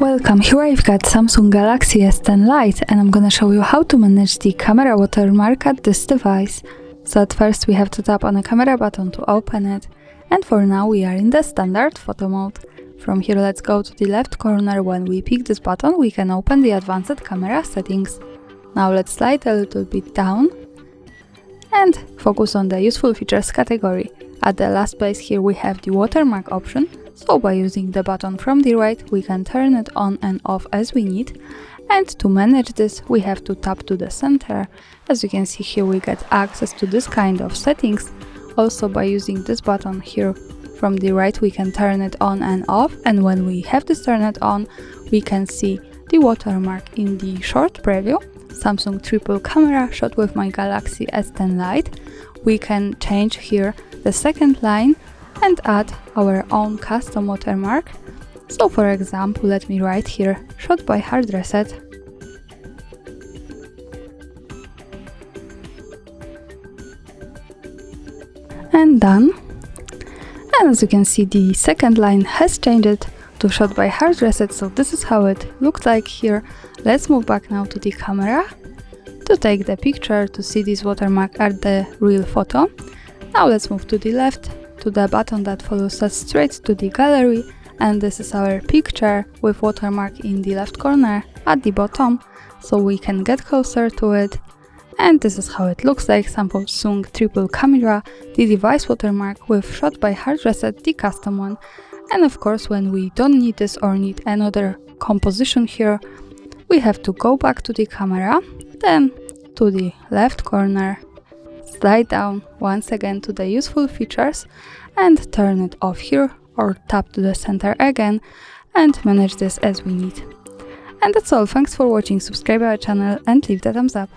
Welcome, here I've got Samsung Galaxy S10 Lite and I'm gonna show you how to manage the camera watermark at this device. So at first we have to tap on the camera button to open it, and for now we are in the standard photo mode. From here let's go to the left corner. When we pick this button we can open the advanced camera settings. Now let's slide a little bit down and focus on the useful features category. At the last place here we have the watermark option. So by using the button from the right, we can turn it on and off as we need. And to manage this, we have to tap to the center. As you can see here, we get access to this kind of settings. Also by using this button here from the right, we can turn it on and off. And when we have this turn it on, we can see the watermark in the short preview. Samsung triple camera shot with my Galaxy S10 Lite. We can change here the second line and add our own custom watermark. So for example, let me write here, shot by HardReset. And done. And as you can see, the second line has changed to shot by HardReset, so this is how it looks like here. Let's move back now to the camera to take the picture to see this watermark at the real photo. Now let's move to the left, to the button that follows us straight to the gallery, and this is our picture with watermark in the left corner at the bottom, so we can get closer to it. And this is how it looks like, Samsung triple camera, the device watermark with shot by HardReset, the custom one. And of course, when we don't need this or need another composition here, we have to go back to the camera, then to the left corner, slide down once again to the useful features and turn it off here, or tap to the center again and manage this as we need. And that's all. Thanks for watching, subscribe our channel and leave the thumbs up.